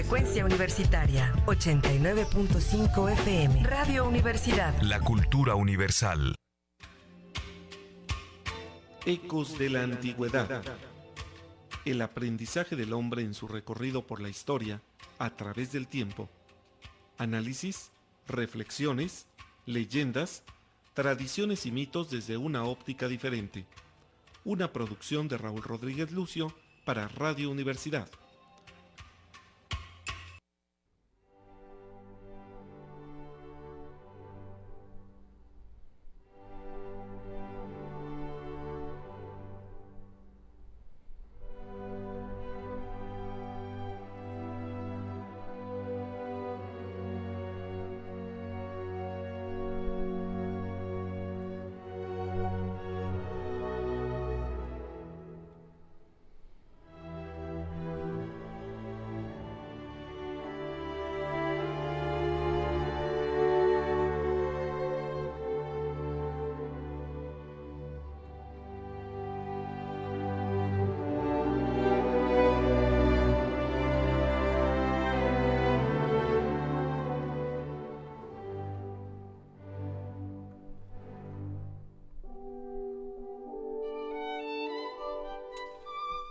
Frecuencia Universitaria, 89.5 FM. Radio Universidad. La cultura universal. Ecos de la antigüedad. El aprendizaje del hombre en su recorrido por la historia a través del tiempo. Análisis, reflexiones, leyendas, tradiciones y mitos desde una óptica diferente. Una producción de Raúl Rodríguez Lucio para Radio Universidad.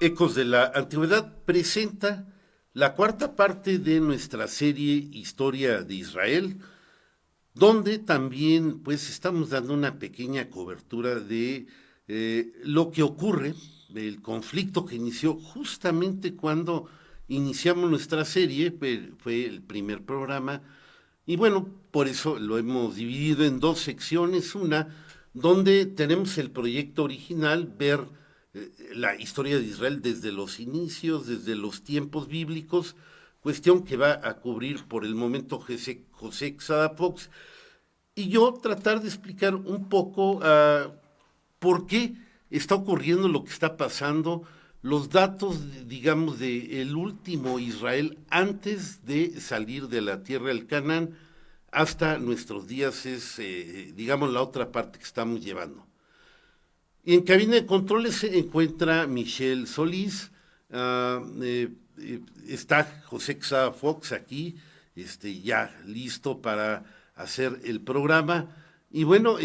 Ecos de la Antigüedad presenta la cuarta parte de nuestra serie Historia de Israel, donde también pues estamos dando una pequeña cobertura de lo que ocurre, del conflicto que inició justamente cuando iniciamos nuestra serie, fue el primer programa, y bueno, por eso lo hemos dividido en dos secciones, una donde tenemos el proyecto original, ver la historia de Israel desde los inicios, desde los tiempos bíblicos, cuestión que va a cubrir por el momento José Quesada Fox, y yo tratar de explicar un poco por qué está ocurriendo lo que está pasando, los datos, digamos, de el último Israel antes de salir de la tierra del Canaán hasta nuestros días es, digamos, la otra parte que estamos llevando. Y en cabina de controles se encuentra Michelle Solís, está José Quesada Fox aquí, ya listo para hacer el programa. Y bueno,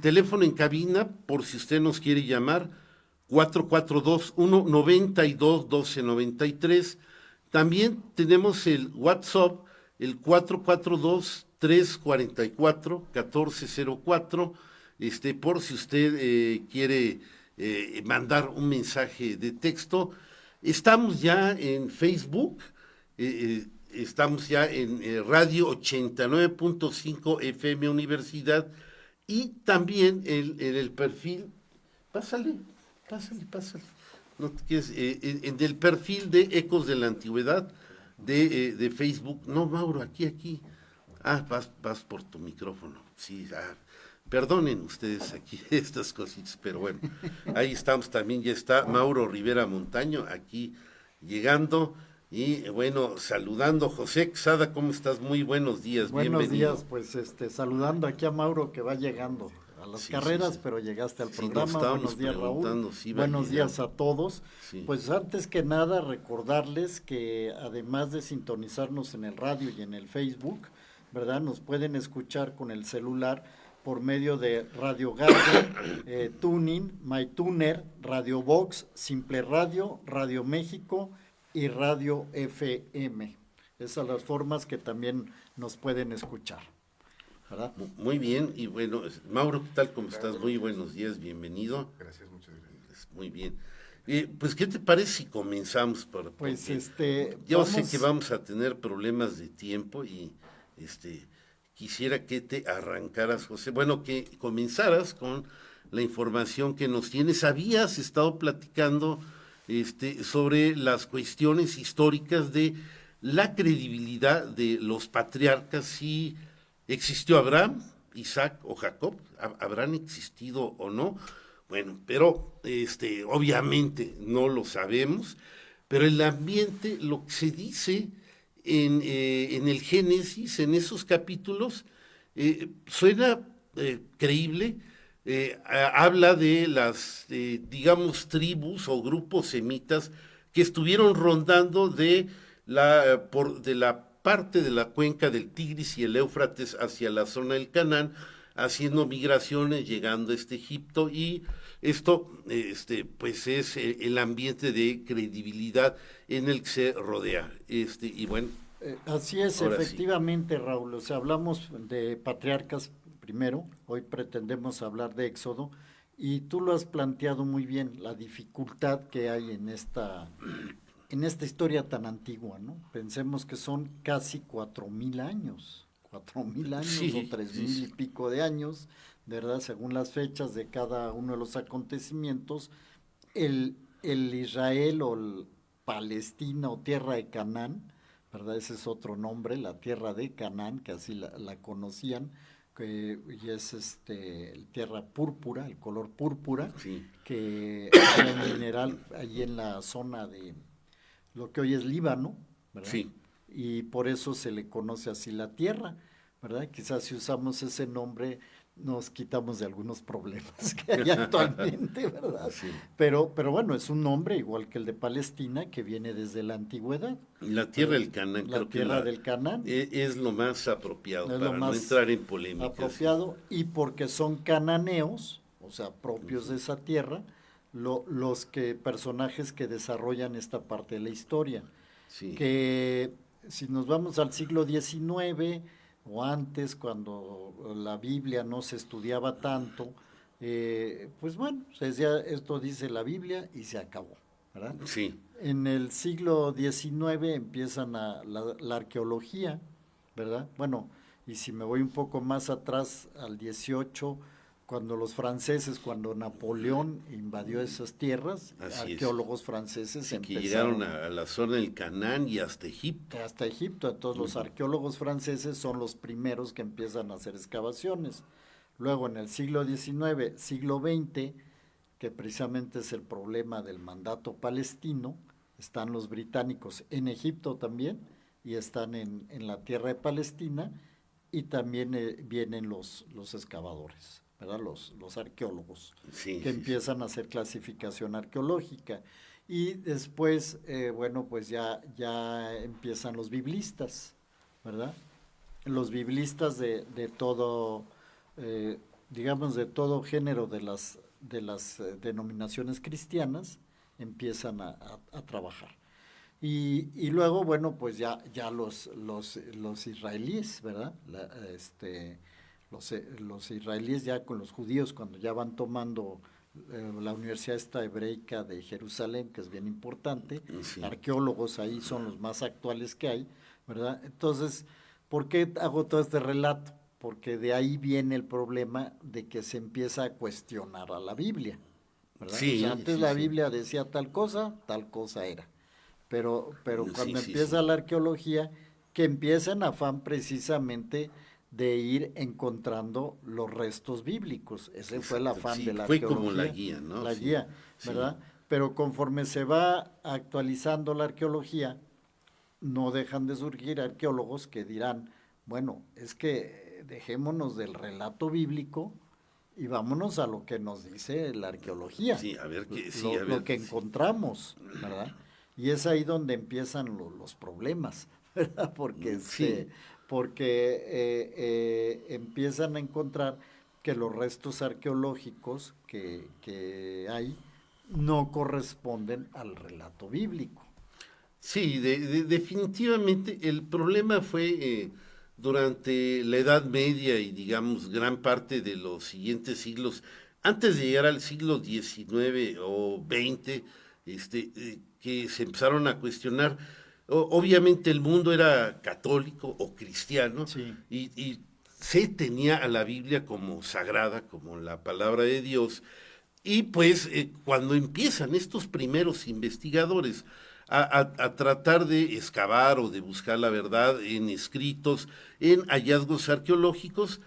teléfono en cabina, por si usted nos quiere llamar, 442-192-1293. También tenemos el WhatsApp, el 442-344-1404, por si usted quiere mandar un mensaje de texto. Estamos ya en Facebook, estamos ya en Radio 89.5 FM Universidad, y también en el perfil, pásale, no te quieres, en el perfil de Ecos de la Antigüedad de Facebook. No, Mauro, aquí. Vas por tu micrófono, sí, perdonen ustedes aquí estas cositas, pero bueno, ahí estamos también, ya está Mauro Rivera Montaño aquí llegando, y bueno, saludando. José Quesada, ¿cómo estás? Muy buenos días, buenos bienvenido. Días, pues saludando aquí a Mauro, que va llegando a las carreras, sí. Pero llegaste al programa. Buenos días, Raúl, buenos días a todos. Sí. Pues antes que nada recordarles que además de sintonizarnos en el radio y en el Facebook, ¿verdad? Nos pueden escuchar con el celular por medio de Radio Garden, Tuning, MyTuner, Radio Box, Simple Radio, Radio México y Radio FM. Esas son las formas que también nos pueden escuchar, ¿verdad? Muy bien, y bueno, Mauro, ¿qué tal? ¿Cómo estás? Muy buenos días, bienvenido. Gracias, muchas gracias. Muy bien. Pues, ¿qué te parece si comenzamos? Pues, yo sé que vamos a tener problemas de tiempo y, quisiera que te arrancaras, José, bueno, que comenzaras con la información que nos tienes. Habías estado platicando sobre las cuestiones históricas de la credibilidad de los patriarcas, si existió Abraham, Isaac o Jacob, habrán existido o no. Bueno, pero obviamente no lo sabemos, pero el ambiente, lo que se dice en el Génesis, en esos capítulos, suena creíble. Habla de las, digamos, tribus o grupos semitas que estuvieron rondando de de la parte de la cuenca del Tigris y el Éufrates hacia la zona del Canaán, haciendo migraciones, llegando a Egipto, y esto pues es el ambiente de credibilidad en el que se rodea. Y bueno. Así es, efectivamente, sí. Raúl, o sea, hablamos de patriarcas primero, hoy pretendemos hablar de Éxodo, y tú lo has planteado muy bien, la dificultad que hay en esta historia tan antigua, ¿no? Pensemos que son casi 4,000 años, 4,000 años sí, o 3,000 y pico de años, ¿verdad? Según las fechas de cada uno de los acontecimientos, el Israel o el Palestina o tierra de Canaán, ¿verdad? Ese es otro nombre, la tierra de Canaán, que así la conocían, y es tierra púrpura, el color púrpura, sí. Que hay en mineral allí en la zona de lo que hoy es Líbano, ¿verdad? Sí. Y por eso se le conoce así la tierra, ¿verdad? Quizás si usamos ese nombre nos quitamos de algunos problemas que hay actualmente, ¿verdad? Sí. Pero bueno, es un nombre igual que el de Palestina, que viene desde la antigüedad. La tierra del Canaán, la tierra del Canaán es lo más apropiado, para no entrar en polémica. Apropiado, sí. Y porque son cananeos, o sea, propios de esa tierra, los personajes que desarrollan esta parte de la historia. Sí. Que si nos vamos al siglo XIX o antes, cuando la Biblia no se estudiaba tanto, pues bueno, se decía, esto dice la Biblia y se acabó, ¿verdad? Sí. En el siglo XIX empiezan la arqueología, ¿verdad? Bueno, y si me voy un poco más atrás, al 18, cuando Napoleón invadió esas tierras, así arqueólogos franceses empezaron... Que llegaron a la zona del Canaán y hasta Egipto. Hasta Egipto, entonces los arqueólogos franceses son los primeros que empiezan a hacer excavaciones. Luego en el siglo XIX, siglo XX, que precisamente es el problema del mandato palestino, están los británicos en Egipto también, y están en la tierra de Palestina, y también vienen los excavadores, ¿verdad? Los arqueólogos, que empiezan a hacer clasificación arqueológica. Y después, bueno, pues ya empiezan los biblistas, ¿verdad? Los biblistas de todo, digamos, de todo género de las denominaciones cristianas, empiezan a trabajar. Y luego, bueno, pues ya los israelíes, ¿verdad? Los israelíes ya con los judíos, cuando ya van tomando la Universidad Hebreica de Jerusalén, que es bien importante, sí. Arqueólogos ahí son los más actuales que hay, ¿verdad? Entonces, ¿por qué hago todo este relato? Porque de ahí viene el problema de que se empieza a cuestionar a la Biblia, ¿verdad? Sí, o sea, antes la Biblia decía tal cosa era. Pero cuando empieza la arqueología, que empieza en afán precisamente de ir encontrando los restos bíblicos. Ese fue el afán de la arqueología. Fue como la guía, ¿no? La guía, ¿verdad? Sí. Pero conforme se va actualizando la arqueología, no dejan de surgir arqueólogos que dirán, bueno, es que dejémonos del relato bíblico y vámonos a lo que nos dice la arqueología. Sí, a ver qué, lo que encontramos, ¿verdad? Y es ahí donde empiezan los problemas, ¿verdad? Porque empiezan a encontrar que los restos arqueológicos que hay no corresponden al relato bíblico. Sí, definitivamente el problema fue durante la Edad Media y digamos gran parte de los siguientes siglos, antes de llegar al siglo XIX o XX, que se empezaron a cuestionar. Obviamente el mundo era católico o cristiano, sí. y se tenía a la Biblia como sagrada, como la palabra de Dios, y pues cuando empiezan estos primeros investigadores a tratar de excavar o de buscar la verdad en escritos, en hallazgos arqueológicos,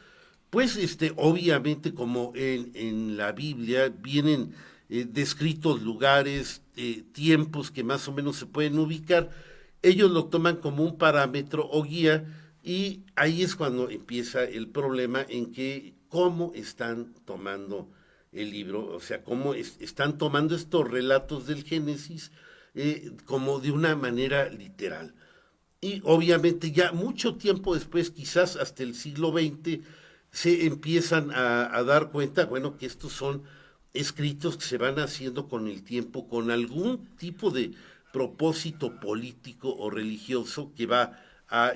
pues obviamente como en la Biblia vienen descritos lugares, tiempos que más o menos se pueden ubicar, ellos lo toman como un parámetro o guía, y ahí es cuando empieza el problema en que cómo están tomando el libro, o sea, cómo están tomando estos relatos del Génesis como de una manera literal. Y obviamente ya mucho tiempo después, quizás hasta el siglo XX, se empiezan a dar cuenta, bueno, que estos son escritos que se van haciendo con el tiempo, con algún tipo de propósito político o religioso que va a,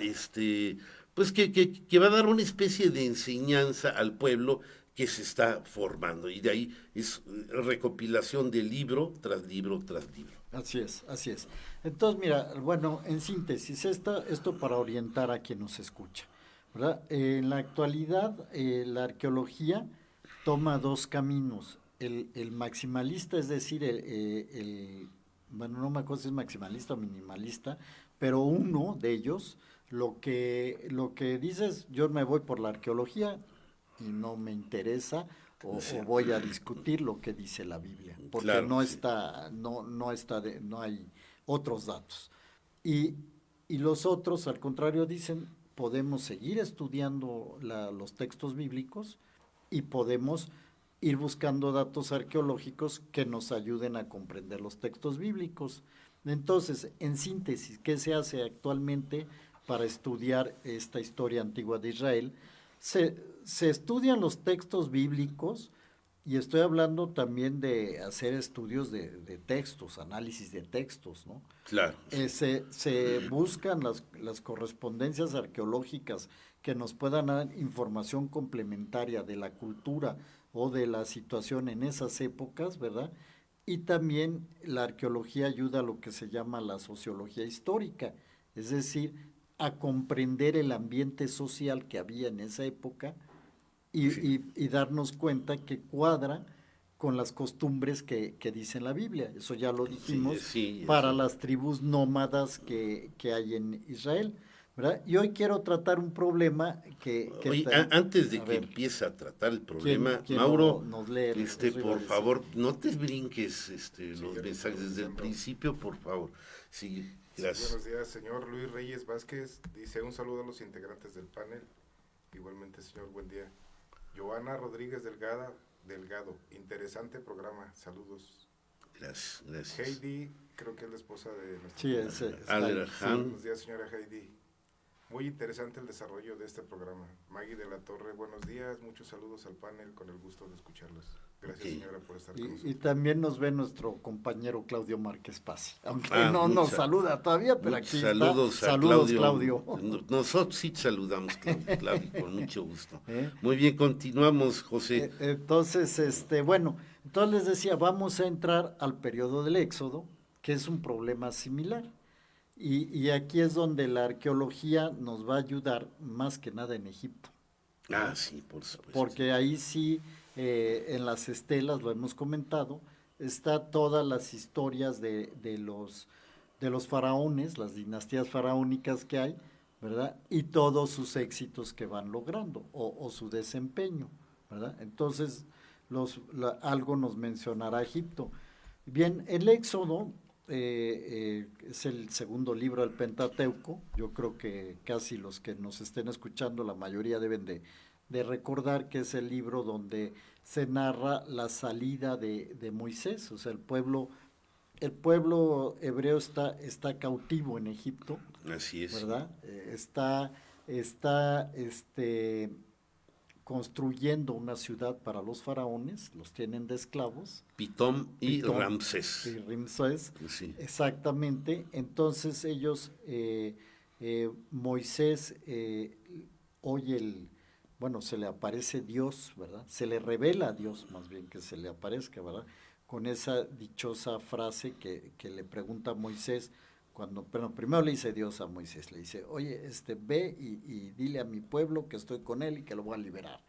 pues que va a dar una especie de enseñanza al pueblo que se está formando. Y de ahí es recopilación de libro tras libro tras libro. Así es, así es. Entonces, mira, bueno, en síntesis, esto para orientar a quien nos escucha, ¿verdad? En la actualidad, la arqueología toma dos caminos. El maximalista, es decir, bueno, no me acuerdo si es maximalista o minimalista, pero uno de ellos, lo que dice es, yo me voy por la arqueología y no me interesa, o voy a discutir lo que dice la Biblia, porque claro, no hay otros datos. Y los otros, al contrario, dicen, podemos seguir estudiando los textos bíblicos y podemos ir buscando datos arqueológicos que nos ayuden a comprender los textos bíblicos. Entonces, en síntesis, ¿qué se hace actualmente para estudiar esta historia antigua de Israel? Se estudian los textos bíblicos, y estoy hablando también de hacer estudios de textos, análisis de textos, ¿no? Claro. Se buscan las correspondencias arqueológicas que nos puedan dar información complementaria de la cultura o de la situación en esas épocas, ¿verdad? Y también la arqueología ayuda a lo que se llama la sociología histórica, es decir, a comprender el ambiente social que había en esa época y darnos cuenta que cuadra con las costumbres que dice la Biblia. Eso ya lo dijimos, para las tribus nómadas que hay en Israel, ¿verdad? Y hoy quiero tratar un problema que Oye, antes de que empiece a tratar el problema, ¿quién Mauro, nos lee, por favor, no te brinques los mensajes desde el principio, por favor. Sí, gracias. Buenos días, señor Luis Reyes Vázquez. Dice, un saludo a los integrantes del panel. Igualmente, señor, buen día. Joana Rodríguez Delgado, interesante programa, saludos. Gracias. Heidi, creo que es la esposa de nuestro. Sí, ese. Buenos días, señora Heidi. Muy interesante el desarrollo de este programa. Maggie de la Torre, buenos días, muchos saludos al panel, con el gusto de escucharlos. Gracias, señora, por estar con nosotros. Y también nos ve nuestro compañero Claudio Márquez Paz, aunque no nos saluda todavía, pero aquí saludos está. Saludos, Claudio. Nosotros sí saludamos, Claudio, con mucho gusto. Muy bien, continuamos, José. Entonces, bueno, entonces les decía, vamos a entrar al periodo del Éxodo, que es un problema similar. Y aquí es donde la arqueología nos va a ayudar más que nada en Egipto. Sí, por supuesto. Porque ahí sí, en las estelas, lo hemos comentado, está todas las historias de los faraones, las dinastías faraónicas que hay, ¿verdad? Y todos sus éxitos que van logrando, o su desempeño, ¿verdad? Entonces, algo nos mencionará Egipto. Bien, el Éxodo es el segundo libro del Pentateuco. Yo creo que casi los que nos estén escuchando, la mayoría deben de recordar que es el libro donde se narra la salida de Moisés. O sea, el pueblo hebreo está cautivo en Egipto. Así es. ¿Verdad? Está construyendo una ciudad para los faraones, los tienen de esclavos. Pitón y Ramsés. Y Ramsés, sí. Exactamente. Entonces ellos, Moisés, se le aparece Dios, ¿verdad? Se le revela a Dios, más bien que se le aparezca, ¿verdad? Con esa dichosa frase que le pregunta a Moisés, primero le dice Dios a Moisés, le dice, oye, ve y dile a mi pueblo que estoy con él y que lo voy a liberar.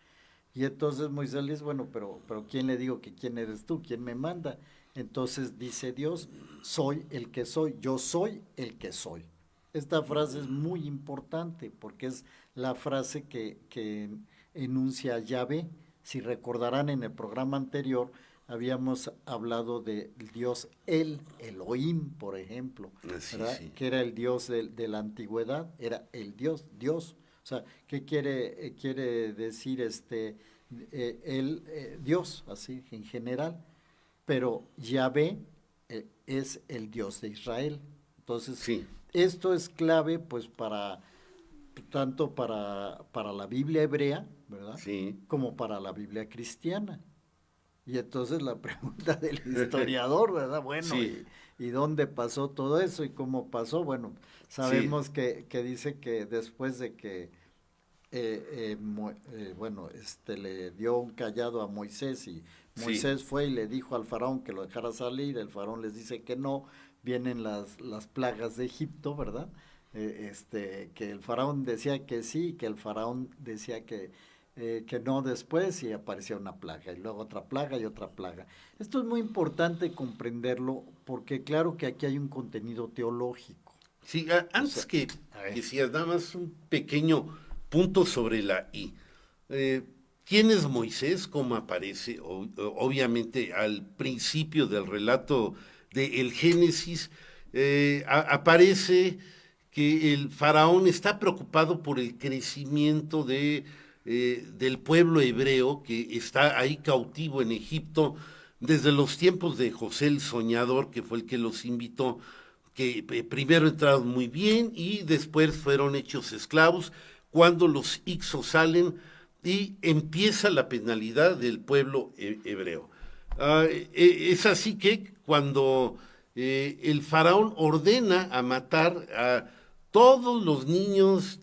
Y entonces Moisés le dice, bueno, pero ¿quién le digo que quién eres tú? ¿Quién me manda? Entonces dice Dios, soy el que soy, yo soy el que soy. Esta frase es muy importante porque es la frase que enuncia Yahvé. Si recordarán, en el programa anterior habíamos hablado de Dios el Elohim, por ejemplo, sí. Que era el Dios de la antigüedad, era el Dios. O sea, ¿qué quiere decir Dios, así en general? Pero Yahvé es el Dios de Israel. Entonces, sí. esto es clave pues tanto para la Biblia hebrea, ¿verdad? Sí. Como para la Biblia cristiana. Y entonces la pregunta del historiador, ¿verdad? Bueno, sí. ¿y dónde pasó todo eso y cómo pasó? Bueno, sabemos sí. que dice que después de que le dio un callado a Moisés y Moisés fue y le dijo al faraón que lo dejara salir, el faraón les dice que no, vienen las plagas de Egipto, ¿verdad? Que el faraón decía que sí, que el faraón decía que no después, y aparecía una plaga, y luego otra plaga y otra plaga. Esto es muy importante comprenderlo, porque claro que aquí hay un contenido teológico. Sí, antes que decías, nada más un pequeño punto sobre la I. ¿Quién es Moisés? ¿Cómo aparece? Obviamente al principio del relato del Génesis aparece que el faraón está preocupado por el crecimiento del pueblo hebreo que está ahí cautivo en Egipto desde los tiempos de José el Soñador, que fue el que los invitó, que primero entraron muy bien y después fueron hechos esclavos. Cuando los Ixos salen y empieza la penalidad del pueblo hebreo. Es así que cuando el faraón ordena a matar a todos los niños,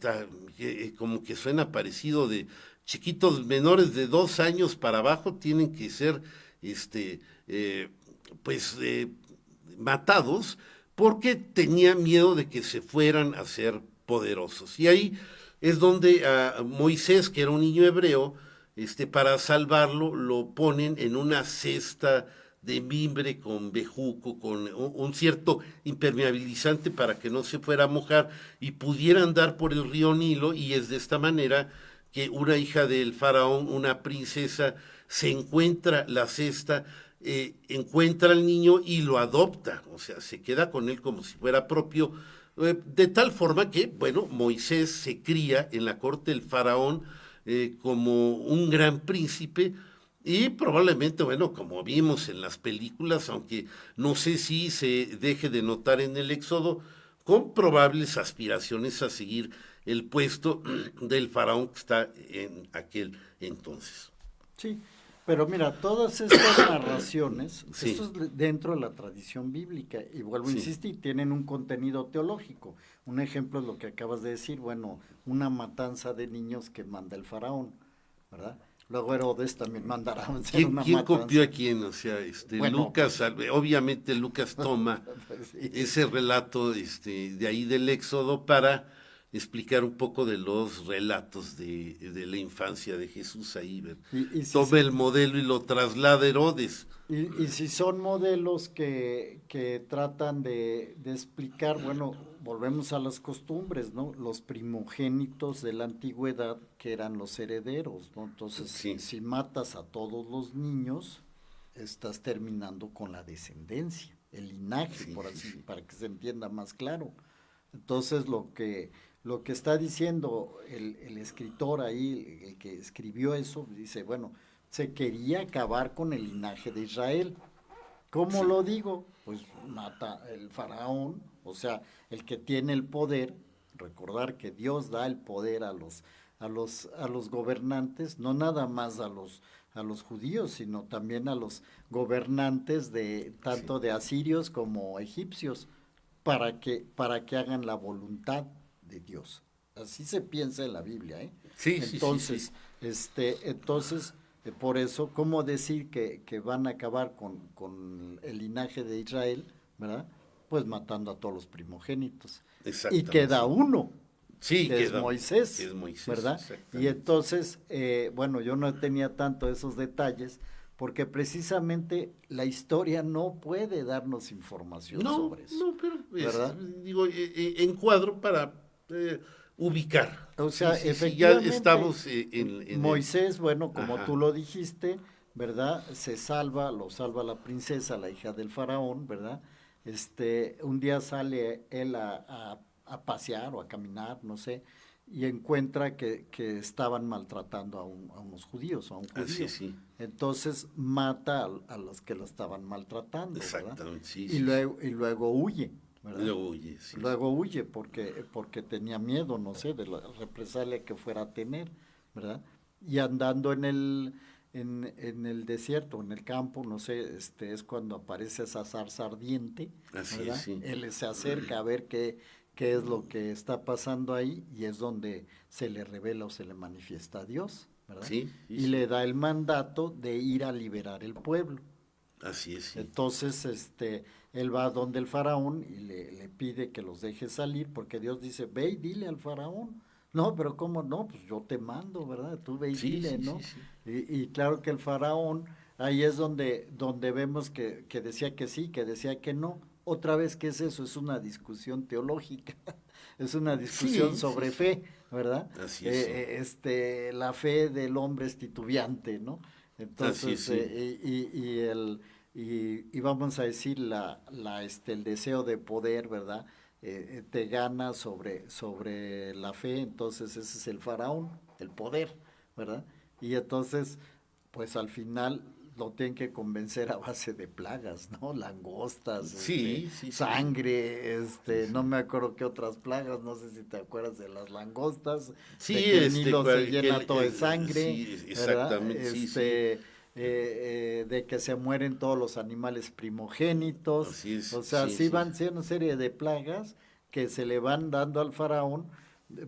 como que suena parecido, de chiquitos menores de 2 años para abajo, tienen que ser matados, porque tenía miedo de que se fueran a ser poderosos. Y ahí es donde a Moisés, que era un niño hebreo, para salvarlo, lo ponen en una cesta de mimbre con bejuco, con un cierto impermeabilizante para que no se fuera a mojar y pudiera andar por el río Nilo. Y es de esta manera que una hija del faraón, una princesa, se encuentra la cesta, encuentra al niño y lo adopta, o sea, se queda con él como si fuera propio, de tal forma que, bueno, Moisés se cría en la corte del faraón como un gran príncipe. Y probablemente, bueno, como vimos en las películas, aunque no sé si se deje de notar en el Éxodo, con probables aspiraciones a seguir el puesto del faraón que está en aquel entonces. Sí, pero mira, todas estas narraciones, esto es dentro de la tradición bíblica, y vuelvo a insistir, tienen un contenido teológico. Un ejemplo es lo que acabas de decir, bueno, una matanza de niños que manda el faraón, ¿verdad? Luego Herodes también mandará a hacer una ¿Quién matanza. copió a quién? O sea, bueno, Lucas, obviamente Lucas toma pues, ese relato de ahí del Éxodo para explicar un poco de los relatos de la infancia de Jesús ahí. Toma el modelo y lo traslada a Herodes. Y si son modelos que tratan de explicar, bueno, volvemos a las costumbres, ¿no? Los primogénitos de la antigüedad, que eran los herederos, ¿no? Entonces, si matas a todos los niños, estás terminando con la descendencia, el linaje, para que se entienda más claro. Entonces, lo que está diciendo el escritor ahí, el que escribió eso, dice, bueno, se quería acabar con el linaje de Israel. ¿Cómo lo digo? Pues mata el faraón, o sea, el que tiene el poder. Recordar que Dios da el poder a los gobernantes, no nada más a los judíos, sino también a los gobernantes tanto de asirios como egipcios, para que hagan la voluntad de Dios. Así se piensa en la Biblia, ¿eh? Entonces, entonces, por eso, ¿cómo decir que van a acabar con el linaje de Israel, ¿verdad? Pues matando a todos los primogénitos. Y queda uno, que es Moisés, ¿verdad? Y entonces, bueno, yo no tenía tanto esos detalles, porque precisamente la historia no puede darnos información sobre eso. No, pero ¿verdad? Encuadro para ubicar. O sea, efectivamente, ya estamos en Moisés, bueno, como tú lo dijiste, ¿verdad? Lo salva la princesa, la hija del faraón, ¿verdad? Un día sale él a pasear o a caminar, no sé, y encuentra que estaban maltratando a unos judíos, a un judío. Entonces mata a los que lo estaban maltratando, ¿verdad? Exactamente, y luego huye, ¿verdad? Luego huye, sí. Luego huye porque tenía miedo, no sé, de la represalia que fuera a tener, ¿verdad? Y andando en el desierto, en el campo, no sé, es cuando aparece esa zarza ardiente, Así ¿verdad? es, sí. Él se acerca a ver qué es lo que está pasando ahí, y es donde se le revela o se le manifiesta a Dios, ¿verdad? Sí, y sí. le da el mandato de ir a liberar el pueblo. Así es, sí. Entonces, él va donde el faraón y le pide que los deje salir, porque Dios dice, ve y dile al faraón. No, pero ¿cómo no? Pues yo te mando, ¿verdad? Tú ve y Sí, dile, sí, ¿no? sí, Y claro que el faraón, ahí es donde vemos que decía que sí, que decía que no. Otra vez, ¿qué es eso? Es una discusión teológica, es una discusión Sí, sobre sí. fe, ¿verdad? Así es, La fe del hombre es titubeante, ¿no? Así Entonces, es, sí. y vamos a decir, el deseo de poder, ¿verdad? Te gana sobre la fe, entonces ese es el faraón, el poder, ¿verdad? Y entonces, pues al final lo tienen que convencer a base de plagas, ¿no? Langostas, Sí, sí, sí, sangre, no me acuerdo qué otras plagas, no sé si te acuerdas de las langostas, Sí, de que el Nilo se llena todo de sangre, sí, ¿verdad? exactamente, sí, sí. De que se mueren todos los animales primogénitos, Así es, o sea, sí, sí sí. van siendo una serie de plagas que se le van dando al faraón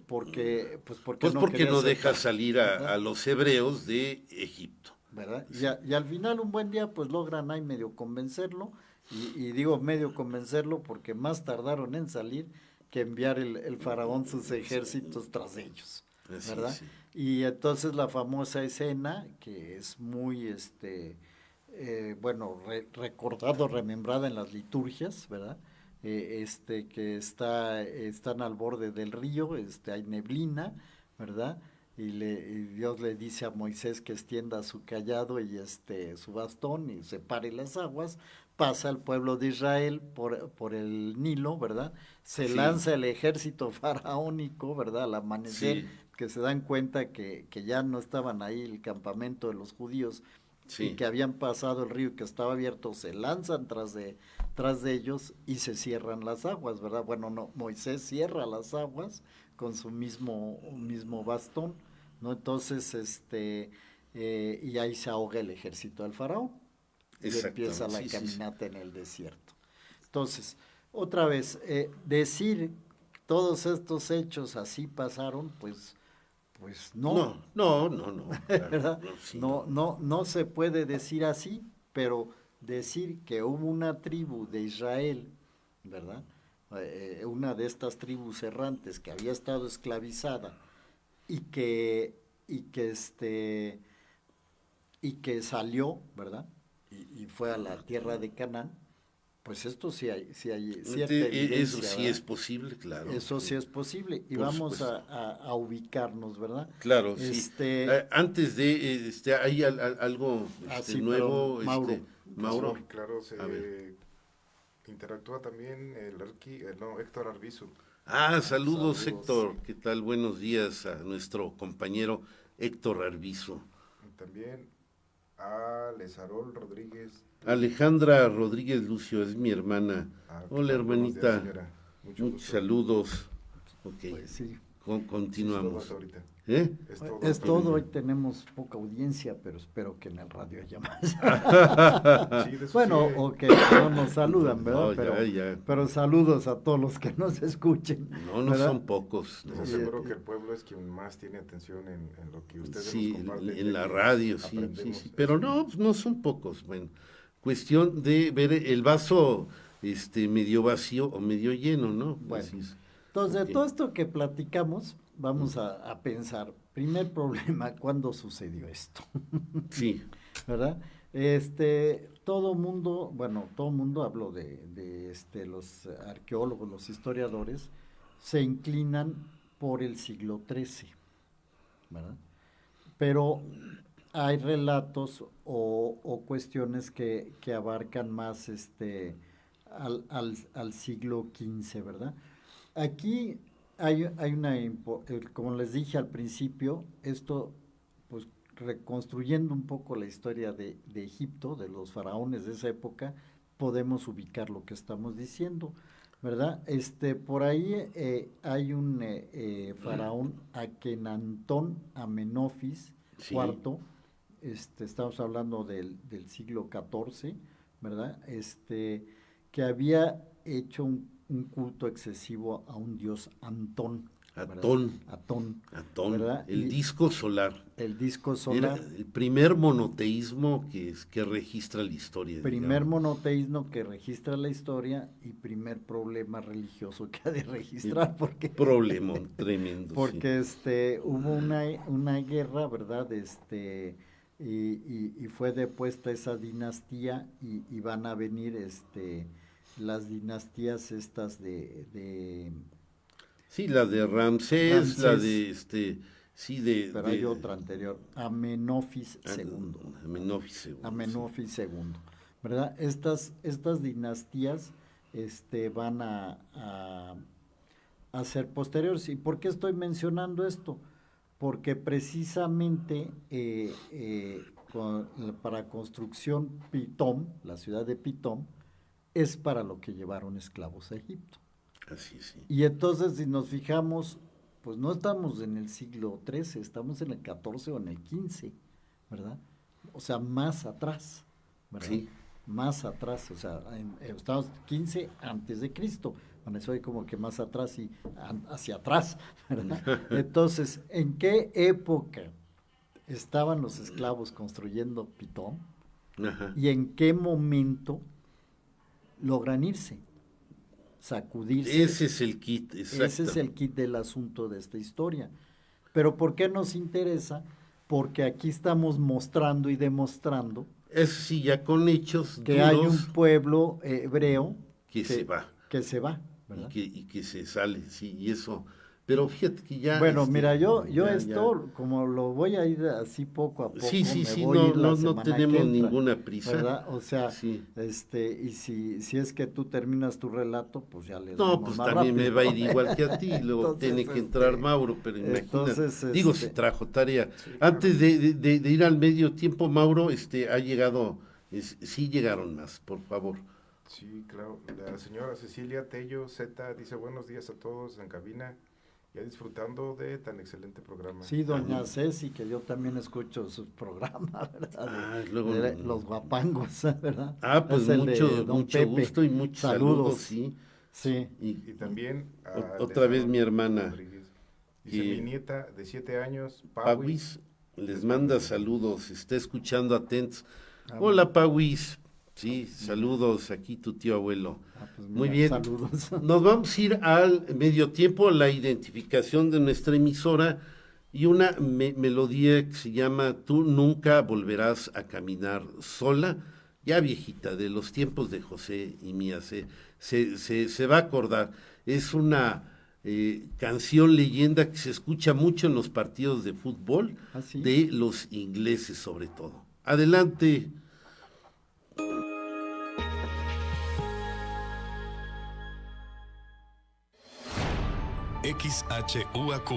porque Pues no porque quería no deja aceptar, salir ¿verdad? a los hebreos de Egipto. ¿Verdad? Sí. Y al final un buen día pues logran ahí medio convencerlo, y digo medio convencerlo porque más tardaron en salir que enviar el faraón sus ejércitos tras ellos, Así ¿verdad? es, sí. Y entonces la famosa escena, que es muy, recordado, remembrada en las liturgias, ¿verdad? Que están al borde del río, hay neblina, ¿verdad? Y Dios le dice a Moisés que extienda su callado y su bastón y separe las aguas. Pasa el pueblo de Israel por el Nilo, ¿verdad? Se Sí. lanza el ejército faraónico, ¿verdad? Al amanecer, Sí. que se dan cuenta que ya no estaban ahí el campamento de los judíos, Sí. y que habían pasado el río, que estaba abierto, se lanzan tras de ellos y se cierran las aguas, ¿verdad? Bueno, no, Moisés cierra las aguas con su mismo bastón, ¿no? Entonces, y ahí se ahoga el ejército del faraón y empieza la caminata en el desierto. Entonces, otra vez, decir todos estos hechos así pasaron, pues no. No. ¿Verdad? Claro, sí, No se puede decir así, pero decir que hubo una tribu de Israel, ¿verdad? Una de estas tribus errantes que había estado esclavizada y que salió, ¿verdad? Y fue a la tierra de Canaán. Pues esto sí hay cierta evidencia, eso sí ¿verdad? es posible, claro. Eso sí es posible, y Por vamos supuesto. a ubicarnos, ¿verdad? Claro, sí. Antes de, hay algo sí, nuevo, perdón, Mauro. Sí, claro, se interactúa también Héctor Arbizu. Saludos, Héctor. ¿Qué tal? Buenos días a nuestro compañero Héctor Arbizu. También a Lesarol Rodríguez. Alejandra Rodríguez Lucio es mi hermana. Hola, hermanita. Días, Muchos saludos. Ok. Pues sí. Continuamos. Sí, es todo ahorita. Es todo. Hoy tenemos poca audiencia, pero espero que en el radio haya más. Bueno, o que no nos saludan, ¿verdad? Pero saludos a todos los que nos escuchen. No son pocos. Les aseguro que el pueblo es quien más tiene atención en lo que ustedes nos comparten. En la radio, sí. Pero no son pocos. Bueno, cuestión de ver el vaso medio vacío o medio lleno, ¿no? Bueno, entonces, de todo esto que platicamos, vamos a pensar, primer problema, ¿cuándo sucedió esto? Sí. ¿Verdad? Todo mundo, hablo de los arqueólogos, los historiadores, se inclinan por el siglo XIII, ¿verdad? Pero hay relatos o cuestiones que abarcan más al siglo XV, ¿verdad? Aquí hay como les dije al principio, esto, pues reconstruyendo un poco la historia de Egipto, de los faraones de esa época, podemos ubicar lo que estamos diciendo. ¿verdad? Por ahí hay un faraón Akenatón Amenofis IV, estamos hablando del siglo XIV, ¿verdad? Que había hecho un culto excesivo a un dios Atón, ¿verdad? El disco solar. El disco solar. Era el primer monoteísmo que registra la historia. Primer monoteísmo que registra la historia y primer problema religioso que ha de registrar. Porque problema tremendo. Porque hubo una guerra, ¿verdad? Y fue depuesta esa dinastía y van a venir las dinastías estas de sí, la de Ramsés, la de pero hay otra anterior, Amenofis II. Amenofis II, ¿verdad? Estas dinastías van a ser posteriores. ¿Y por qué estoy mencionando esto? Porque precisamente para construcción Pitón, la ciudad de Pitón, es para lo que llevaron esclavos a Egipto. Así, sí. Y entonces, si nos fijamos, pues no estamos en el siglo XIII, estamos en el XIV o en el XV, ¿verdad? O sea, más atrás, ¿verdad? Sí. Más atrás, o sea, estamos 15 antes de Cristo. Bueno, eso hay como que más atrás y hacia atrás, ¿verdad? Entonces, ¿en qué época estaban los esclavos construyendo Pitón? Ajá. ¿Y en qué momento logran irse? Sacudirse. Ese es el kit, exacto. Ese es el kit del asunto de esta historia. Pero ¿por qué nos interesa? Porque aquí estamos mostrando y demostrando eso sí, ya con hechos que duros, hay un pueblo hebreo que se va, ¿verdad? y que se sale, sí, y eso. Pero fíjate que ya... Bueno, mira, yo como lo voy a ir así poco a poco, sí, no tenemos ninguna prisa. ¿Verdad? O sea, sí. Y si es que tú terminas tu relato, pues ya le no, pues también rápido. Me va a ir igual que a ti, luego entonces, tiene que entrar Mauro, pero imagínate, digo, se trajo tarea. Sí, claro. Antes de ir al medio tiempo, Mauro, ha llegado, sí llegaron más, por favor. Sí, claro, la señora Cecilia Tello Z dice, buenos días a todos en cabina. Ya disfrutando de tan excelente programa. Sí, doña Ceci, que yo también escucho sus programas, ¿verdad? Los guapangos, ¿verdad? Pues mucho gusto y muchos saludos, sí. Y también otra vez mi hermana Rodríguez. Dice mi nieta de 7 años, Pauis, les manda saludos, está escuchando atentos. Hola, Pauis. Sí, saludos, aquí tu tío abuelo. Pues mira, muy bien, saludos. Nos vamos a ir al medio tiempo, la identificación de nuestra emisora y una melodía que se llama Tú nunca volverás a caminar sola, ya viejita, de los tiempos de José y Mía, se va a acordar. Es una canción leyenda que se escucha mucho en los partidos de fútbol, ¿sí? De los ingleses sobre todo. Adelante. XHUAQ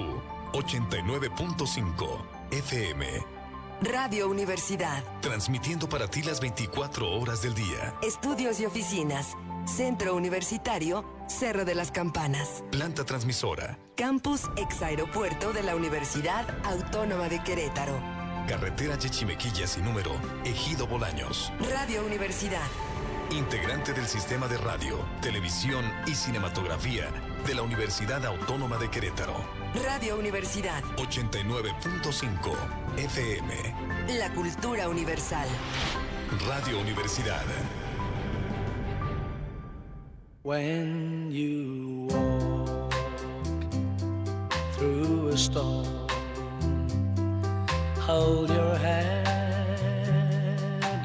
89.5 FM. Radio Universidad. Transmitiendo para ti las 24 horas del día. Estudios y oficinas. Centro Universitario, Cerro de las Campanas. Planta transmisora. Campus Exaeropuerto de la Universidad Autónoma de Querétaro. Carretera Yechimequilla sin número, Ejido Bolaños. Radio Universidad. Integrante del Sistema de Radio, Televisión y Cinematografía de la Universidad Autónoma de Querétaro. Radio Universidad. 89.5 FM. La cultura universal. Radio Universidad. When you walk through a storm, hold your head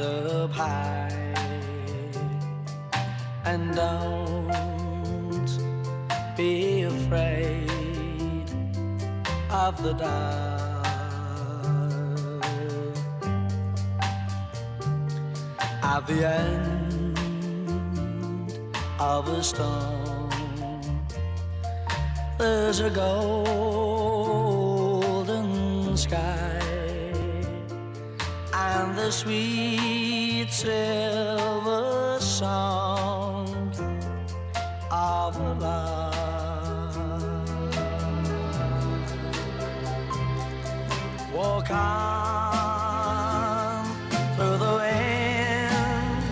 up high and don't be afraid of the dark. At the end of a storm, there's a golden sky and the sweet silver song of walk on through the wind,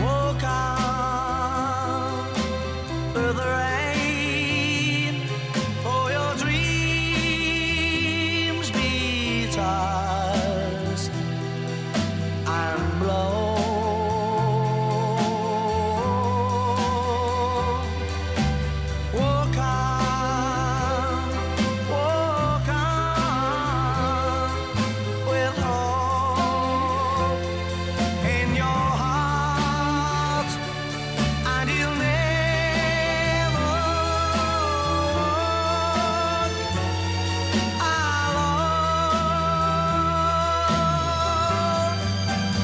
walk on through the rain, for your dreams be tossed and blown. Walk on with hope in your heart, and you'll never walk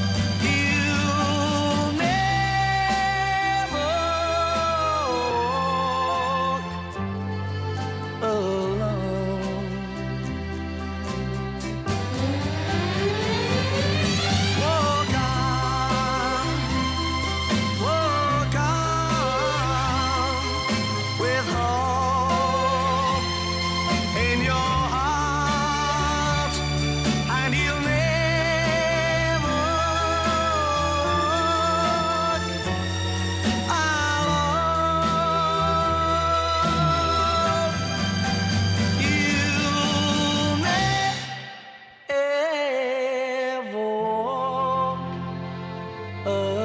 alone. You'll never walk alone. Walk on with hope in your heart, and you'll never walk alone. You'll never walk alone.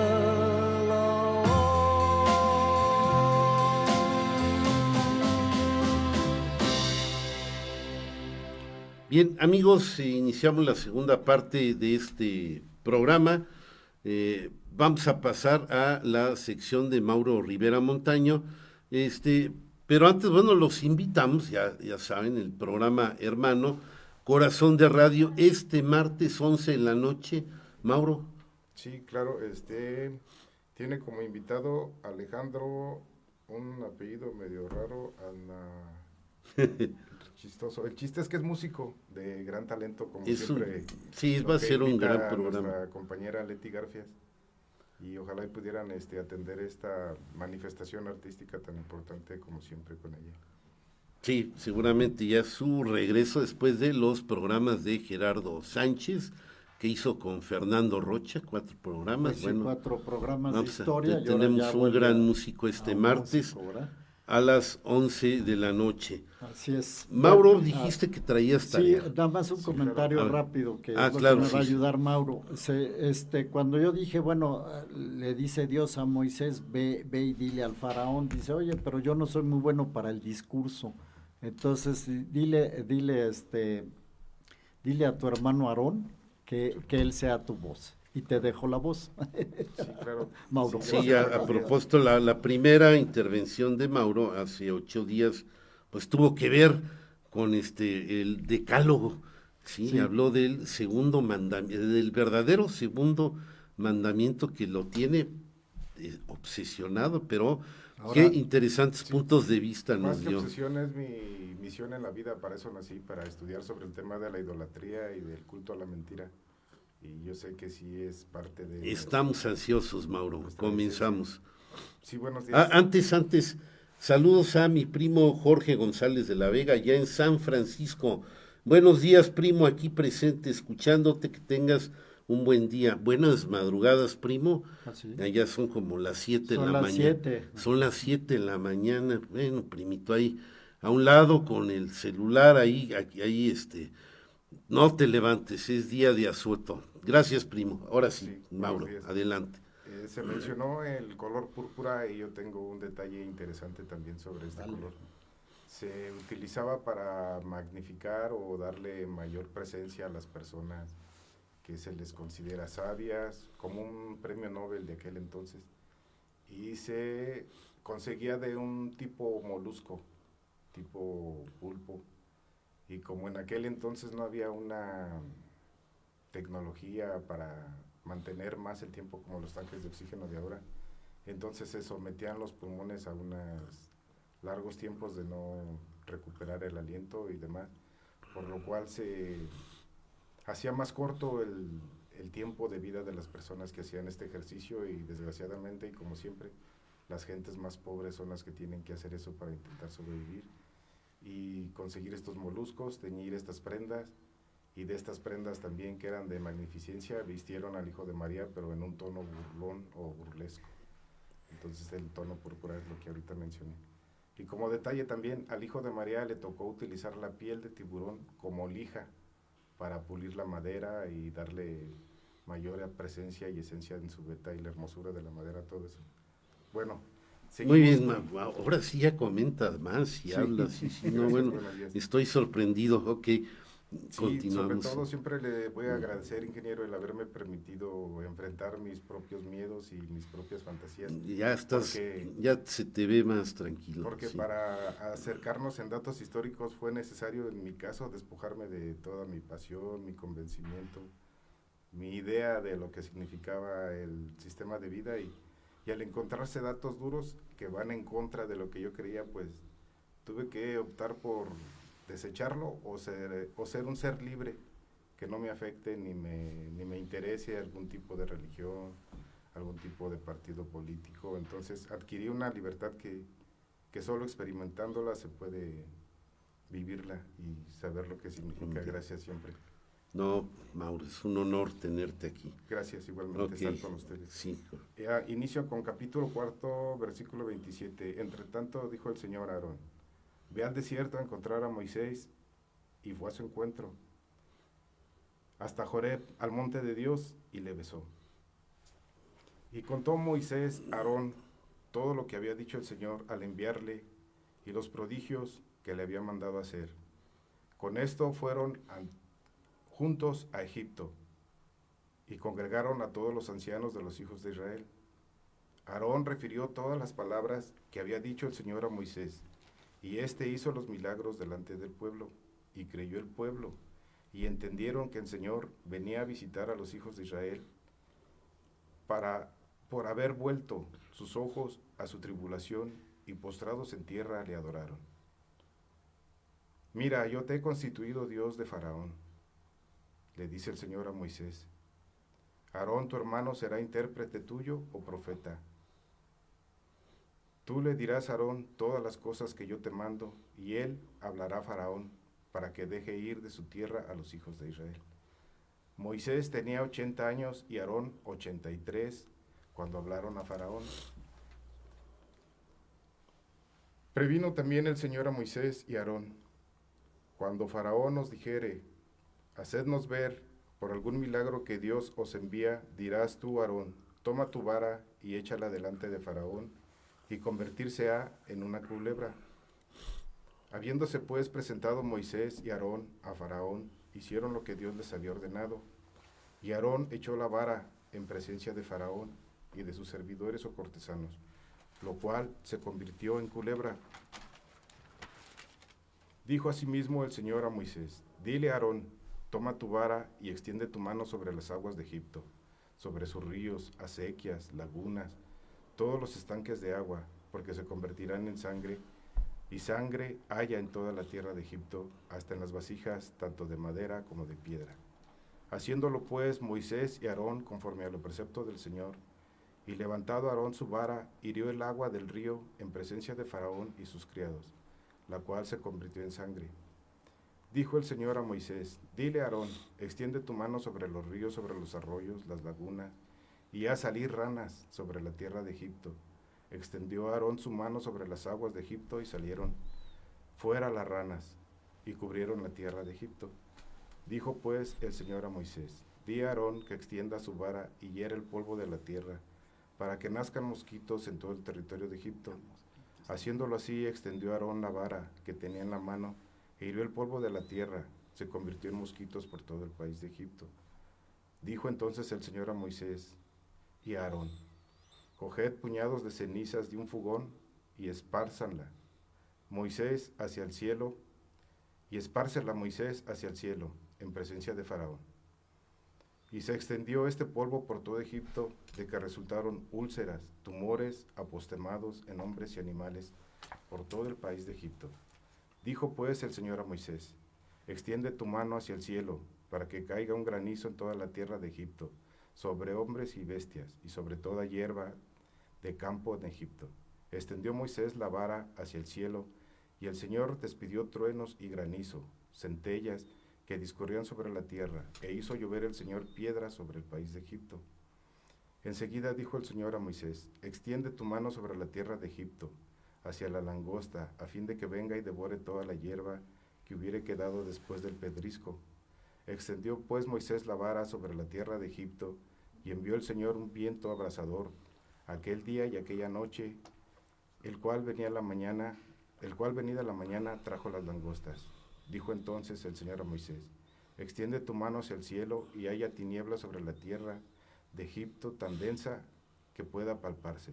Bien, amigos, iniciamos la segunda parte de este programa. Vamos a pasar a la sección de Mauro Rivera Montaño. Pero antes, bueno, los invitamos, ya saben, el programa hermano Corazón de Radio, este martes 11 en la noche. Mauro. Sí, claro, tiene como invitado Alejandro, un apellido medio raro, chistoso. El chiste es que es músico de gran talento, como siempre. Sí, va a ser un gran programa. Nuestra compañera Leti Garfias, y ojalá y pudieran atender esta manifestación artística tan importante como siempre con ella. Sí, seguramente ya su regreso después de los programas de Gerardo Sánchez, que hizo con Fernando Rocha, 4 programas. Pues bueno, 4 programas de historia. Tenemos un gran músico martes a las 11 de la noche. Así es. Mauro, dijiste que traías tarea. Sí, nada más un comentario rápido que es lo claro, que me va a ayudar Mauro. Cuando yo dije, bueno, le dice Dios a Moisés, ve y dile al faraón, dice, oye, pero yo no soy muy bueno para el discurso. Entonces, dile a tu hermano Aarón que él sea tu voz. Y te dejo la voz. Sí, claro. Mauro. Sí, a propósito, la primera intervención de Mauro hace 8 días, pues tuvo que ver con el decálogo. Sí, habló del segundo mandamiento, del verdadero segundo mandamiento que lo tiene obsesionado, pero ahora, qué interesantes puntos de vista nos dio. Más que obsesión es mi misión en la vida, para eso nací, para estudiar sobre el tema de la idolatría y del culto a la mentira. Y yo sé que sí es parte de... Estamos ansiosos, Mauro, comenzamos. Sí, buenos días. Antes, saludos a mi primo Jorge González de la Vega, ya en San Francisco. Buenos días, primo, aquí presente, escuchándote, que tengas un buen día. Buenas madrugadas, primo. ¿Sí? Allá son como las 7 de la mañana. 7. Son las 7 de la mañana. Bueno, primito, ahí a un lado con el celular, ahí, no te levantes, es día de asueto. Gracias, primo. Ahora sí, Mauro, adelante. Se mencionó el color púrpura y yo tengo un detalle interesante también sobre este color. Se utilizaba para magnificar o darle mayor presencia a las personas que se les considera sabias, como un premio Nobel de aquel entonces, y se conseguía de un tipo molusco, tipo pulpo, y como en aquel entonces no había una tecnología para mantener más el tiempo como los tanques de oxígeno de ahora, entonces se sometían los pulmones a unos largos tiempos de no recuperar el aliento y demás, por lo cual se hacía más corto el tiempo de vida de las personas que hacían este ejercicio, y desgraciadamente, y como siempre, las gentes más pobres son las que tienen que hacer eso para intentar sobrevivir. Y conseguir estos moluscos, teñir estas prendas, y de estas prendas también que eran de magnificencia, vistieron al Hijo de María, pero en un tono burlón o burlesco. Entonces el tono púrpura es lo que ahorita mencioné. Y como detalle también, al Hijo de María le tocó utilizar la piel de tiburón como lija para pulir la madera y darle mayor presencia y esencia en su veta y la hermosura de la madera, todo eso. Bueno, muy bien, ahora sí ya comentas más y hablas. Sí, no, bueno, estoy sorprendido. Ok, continuamos. Sobre todo siempre le voy a agradecer, ingeniero, el haberme permitido enfrentar mis propios miedos y mis propias fantasías. Ya estás, ya se te ve más tranquilo. Porque para acercarnos en datos históricos fue necesario, en mi caso, despojarme de toda mi pasión, mi convencimiento, mi idea de lo que significaba el sistema de vida, y al encontrarse datos duros que van en contra de lo que yo creía, pues tuve que optar por desecharlo o ser un ser libre, que no me afecte ni me interese algún tipo de religión, algún tipo de partido político. Entonces adquirí una libertad que solo experimentándola se puede vivirla y saber lo que significa. Gracias siempre. No, Mauro, es un honor tenerte aquí. Gracias, igualmente estar con ustedes. Sí. Inicio con capítulo 4, versículo 27. Entre tanto dijo el Señor a Aarón: ve al desierto a encontrar a Moisés, y fue a su encuentro hasta Joreb, al monte de Dios, y le besó. Y contó Moisés a Aarón todo lo que había dicho el Señor al enviarle y los prodigios que le había mandado hacer. Con esto fueron juntos a Egipto y congregaron a todos los ancianos de los hijos de Israel. Aarón refirió todas las palabras que había dicho el Señor a Moisés, y éste hizo los milagros delante del pueblo, y creyó el pueblo, y entendieron que el Señor venía a visitar a los hijos de Israel por haber vuelto sus ojos a su tribulación, y postrados en tierra le adoraron. Mira, yo te he constituido Dios de Faraón, le dice el Señor a Moisés. Aarón, tu hermano, será intérprete tuyo o profeta. Tú le dirás a Aarón todas las cosas que yo te mando, y él hablará a Faraón para que deje ir de su tierra a los hijos de Israel. Moisés tenía 80 años y Aarón 83 cuando hablaron a Faraón. Previno también el Señor a Moisés y a Aarón: cuando Faraón os dijere, hacednos ver por algún milagro que Dios os envía, dirás tú, Aarón, toma tu vara y échala delante de Faraón, y convertirse ha en una culebra. Habiéndose pues presentado Moisés y Aarón a Faraón, hicieron lo que Dios les había ordenado. Y Aarón echó la vara en presencia de Faraón y de sus servidores o cortesanos, lo cual se convirtió en culebra. Dijo asimismo el Señor a Moisés: dile a Aarón, toma tu vara y extiende tu mano sobre las aguas de Egipto, sobre sus ríos, acequias, lagunas, todos los estanques de agua, porque se convertirán en sangre, y sangre haya en toda la tierra de Egipto, hasta en las vasijas, tanto de madera como de piedra. Haciéndolo pues Moisés y Aarón conforme a lo precepto del Señor, y levantado Aarón su vara, hirió el agua del río en presencia de Faraón y sus criados, la cual se convirtió en sangre. Dijo el Señor a Moisés: dile a Aarón, extiende tu mano sobre los ríos, sobre los arroyos, las lagunas, y haz salir ranas sobre la tierra de Egipto. Extendió Aarón su mano sobre las aguas de Egipto, y salieron fuera las ranas, y cubrieron la tierra de Egipto. Dijo pues el Señor a Moisés: di a Aarón que extienda su vara y hiera el polvo de la tierra, para que nazcan mosquitos en todo el territorio de Egipto. Haciéndolo así, extendió Aarón la vara que tenía en la mano, e hirió el polvo de la tierra, se convirtió en mosquitos por todo el país de Egipto. Dijo entonces el Señor a Moisés y a Aarón: coged puñados de cenizas de un fogón y espárzanla Moisés hacia el cielo, y espárcela Moisés hacia el cielo, en presencia de Faraón. Y se extendió este polvo por todo Egipto, de que resultaron úlceras, tumores apostemados en hombres y animales por todo el país de Egipto. Dijo pues el Señor a Moisés: extiende tu mano hacia el cielo, para que caiga un granizo en toda la tierra de Egipto, sobre hombres y bestias, y sobre toda hierba de campo en Egipto. Extendió Moisés la vara hacia el cielo, Y el Señor despidió truenos y granizo, centellas, que discurrían sobre la tierra, e hizo llover el Señor piedras sobre el país de Egipto. Enseguida dijo el Señor a Moisés: extiende tu mano sobre la tierra de Egipto, hacia la langosta, a fin de que venga y devore toda la hierba que hubiere quedado después del pedrisco. Extendió pues Moisés la vara sobre la tierra de Egipto, y envió el Señor un viento abrasador aquel día y aquella noche, el cual venida la mañana trajo las langostas. Dijo entonces el Señor a Moisés: extiende tu mano hacia el cielo, y haya tinieblas sobre la tierra de Egipto tan densa que pueda palparse.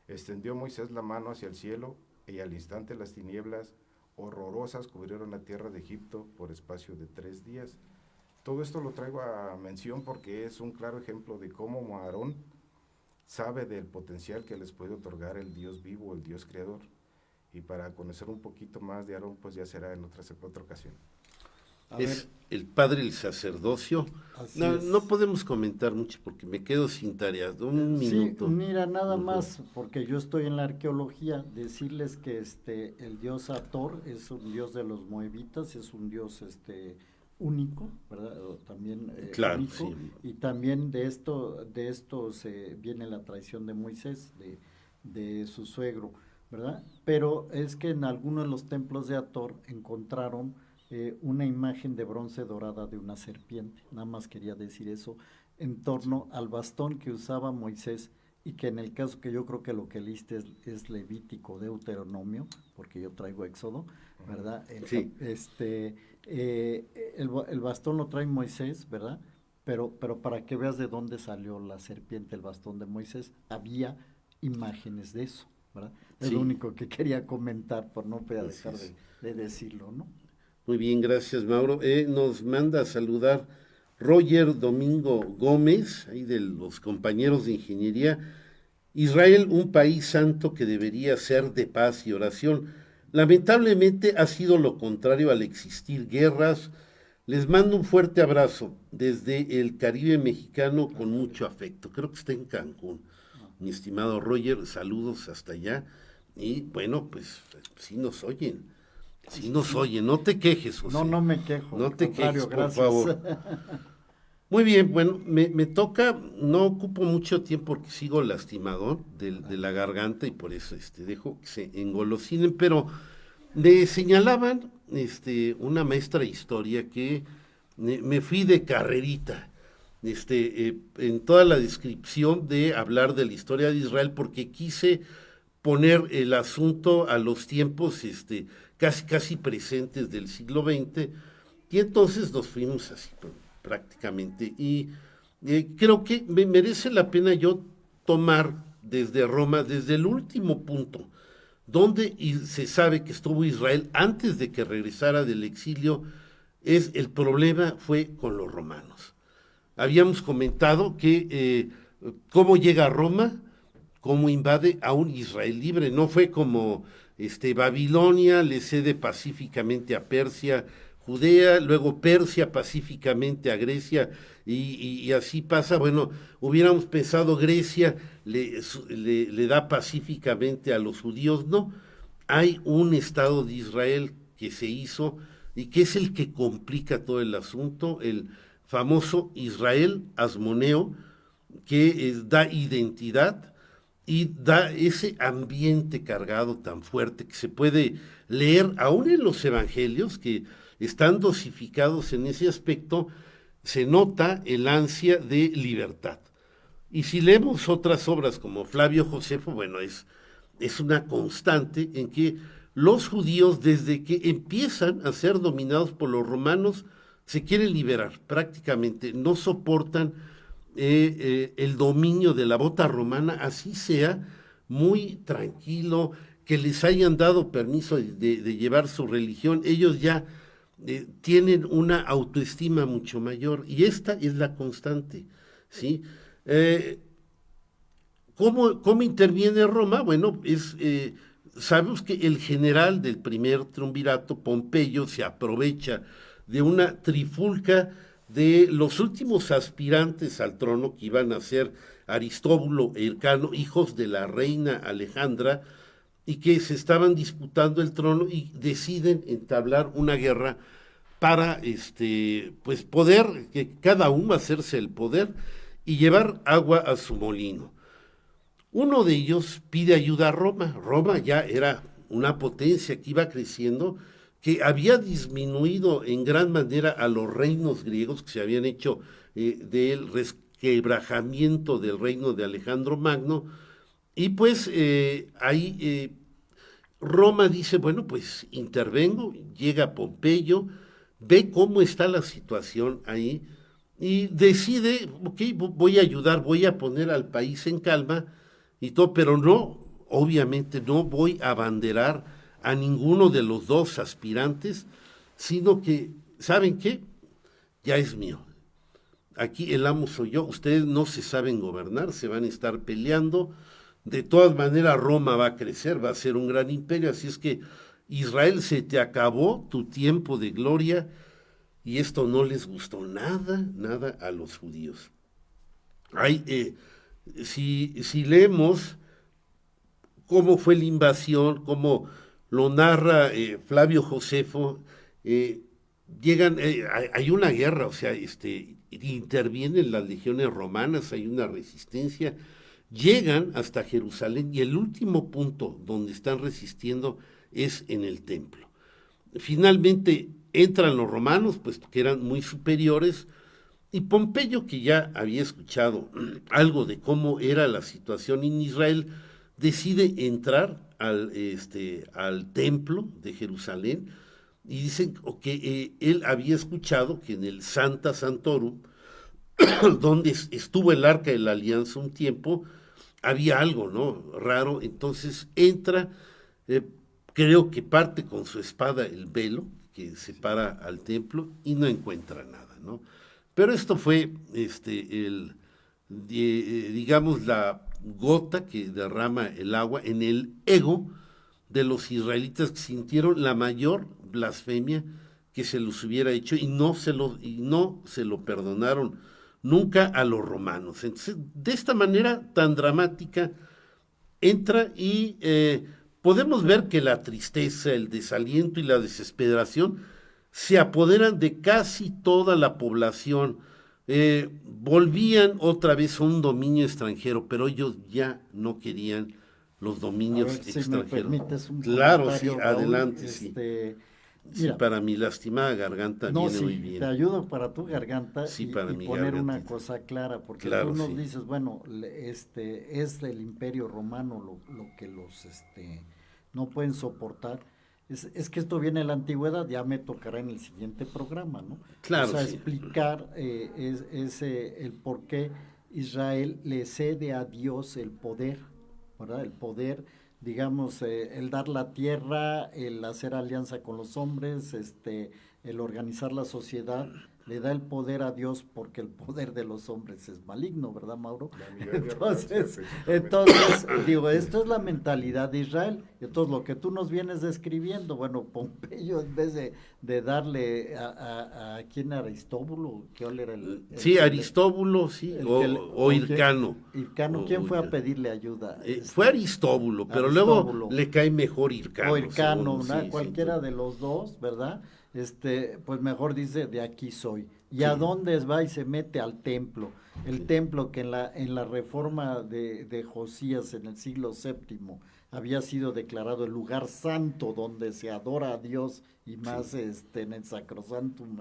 Extendió Moisés la mano hacia el cielo, y al instante las tinieblas horrorosas cubrieron la tierra de Egipto por espacio de 3 días. Todo esto lo traigo a mención porque es un claro ejemplo de cómo Aarón sabe del potencial que les puede otorgar el Dios vivo, el Dios creador. Y para conocer un poquito más de Aarón, pues ya será en otra ocasión. Es el padre del sacerdocio. No podemos comentar mucho porque me quedo sin tareas. Un minuto. Mira, nada más, porque yo estoy en la arqueología, decirles que el dios Hathor es un dios de los moabitas, es un dios único, ¿verdad? También claro, único, sí. Y también de esto viene la traición de Moisés, de su suegro, ¿verdad? Pero es que en algunos de los templos de Hathor encontraron una imagen de bronce dorada de una serpiente. Nada más quería decir eso en torno al bastón que usaba Moisés, y que en el caso que yo creo que lo que leíste es Levítico, Deuteronomio, porque yo traigo Éxodo, ¿verdad? Sí. El bastón lo trae Moisés, ¿verdad? Pero para que veas de dónde salió la serpiente, el bastón de Moisés, había imágenes de eso, ¿verdad? Es lo único que quería comentar, por no poder dejar de decirlo, ¿no? Muy bien, gracias, Mauro. Nos manda a saludar Roger Domingo Gómez, ahí de los compañeros de ingeniería. Israel, un país santo que debería ser de paz y oración. Lamentablemente ha sido lo contrario al existir guerras. Les mando un fuerte abrazo desde el Caribe mexicano con mucho afecto. Creo que está en Cancún. Mi estimado Roger, saludos hasta allá. Y bueno, pues sí nos oyen. Sí nos oyen. No te quejes, José. No me quejo. No te quejes, gracias. por favor. Muy bien, bueno, me toca, no ocupo mucho tiempo porque sigo lastimado de la garganta y por eso dejo que se engolosinen, pero me señalaban una maestra de historia que me fui de carrerita en toda la descripción de hablar de la historia de Israel porque quise poner el asunto a los tiempos casi presentes del siglo XX, y entonces nos fuimos así prácticamente, y creo que me merece la pena yo tomar desde Roma, desde el último punto, donde se sabe que estuvo Israel antes de que regresara del exilio. El problema fue con los romanos. Habíamos comentado que cómo llega a Roma, cómo invade a un Israel libre. No fue como Babilonia le cede pacíficamente a Persia, Judea, luego Persia pacíficamente a Grecia, y así pasa. Bueno, hubiéramos pensado Grecia le da pacíficamente a los judíos. No, hay un Estado de Israel que se hizo y que es el que complica todo el asunto, el famoso Israel Asmoneo, que da identidad y da ese ambiente cargado tan fuerte que se puede leer aún en los evangelios, que están dosificados en ese aspecto. Se nota el ansia de libertad. Y si leemos otras obras como Flavio Josefo, bueno, es una constante en que los judíos, desde que empiezan a ser dominados por los romanos, se quieren liberar prácticamente, no soportan el dominio de la bota romana, así sea muy tranquilo, que les hayan dado permiso de llevar su religión. Ellos ya tienen una autoestima mucho mayor, y esta es la constante, ¿sí? ¿Cómo interviene Roma? Bueno, sabemos que el general del primer triunvirato, Pompeyo, se aprovecha de una trifulca de los últimos aspirantes al trono, que iban a ser Aristóbulo e Hircano, hijos de la reina Alejandra, y que se estaban disputando el trono y deciden entablar una guerra para pues poder, que cada uno hacerse el poder y llevar agua a su molino. Uno de ellos pide ayuda a Roma. Roma ya era una potencia que iba creciendo, que había disminuido en gran manera a los reinos griegos que se habían hecho del resquebrajamiento del reino de Alejandro Magno, y pues ahí Roma dice, bueno, pues intervengo, llega Pompeyo, ve cómo está la situación ahí y decide, ok, voy a ayudar, voy a poner al país en calma y todo, pero no, obviamente no voy a abanderar a ninguno de los dos aspirantes, sino que, ¿saben qué? Ya es mío. Aquí el amo soy yo, ustedes no se saben gobernar, se van a estar peleando. De todas maneras, Roma va a crecer, va a ser un gran imperio, así es que Israel, se te acabó tu tiempo de gloria, y esto no les gustó nada a los judíos. Si leemos cómo fue la invasión, cómo lo narra Flavio Josefo, llegan, hay una guerra, o sea, intervienen las legiones romanas, hay una resistencia, llegan hasta Jerusalén y el último punto donde están resistiendo es en el templo. Finalmente entran los romanos, pues que eran muy superiores, y Pompeyo, que ya había escuchado algo de cómo era la situación en Israel, decide entrar al templo de Jerusalén, y dicen que él había escuchado que en el Sancta Sanctorum, donde estuvo el Arca de la Alianza un tiempo, había algo, ¿no?, raro. Entonces entra, creo que parte con su espada el velo que separa al templo y no encuentra nada, ¿no? Pero esto fue, digamos, la gota que derrama el agua en el ego de los israelitas, que sintieron la mayor blasfemia que se los hubiera hecho y no se lo perdonaron nunca a los romanos. Entonces, de esta manera tan dramática, entra y podemos ver que la tristeza, el desaliento y la desesperación se apoderan de casi toda la población. Volvían otra vez a un dominio extranjero, pero ellos ya no querían los dominios extranjeros. Si me permites un claro, sí, Raúl, adelante, sí. Sí, Mira, para mi lastimada garganta viene muy bien. Te ayudo para tu garganta sí, y mi poner gargantita. una cosa clara, porque claro, tú nos sí. dices, bueno, es el Imperio Romano lo que los no pueden soportar. Es que esto viene de la antigüedad, ya me tocará en el siguiente programa, ¿no? Claro, o sea, sí. explicar el por qué Israel le cede a Dios el poder, ¿verdad? El poder, digamos, el dar la tierra, el hacer alianza con los hombres, el organizar la sociedad, le da el poder a Dios porque el poder de los hombres es maligno, ¿verdad, Mauro? Entonces, digo, esto es la mentalidad de Israel. Entonces, lo que tú nos vienes describiendo, bueno, Pompeyo, en vez de darle a ¿quién era? Aristóbulo, ¿quién era sí, Aristóbulo, sí, o Hircano. Hircano, ¿quién fue a pedirle ayuda? Fue Aristóbulo, pero luego le cae mejor Hircano. O Hircano, sí, cualquiera de los dos, ¿verdad? Pues mejor dice, de aquí soy. ¿Y a dónde va? Y se mete al templo. El templo que en la reforma de Josías en el siglo VII había sido declarado el lugar santo donde se adora a Dios, y más en el Sacrosantum,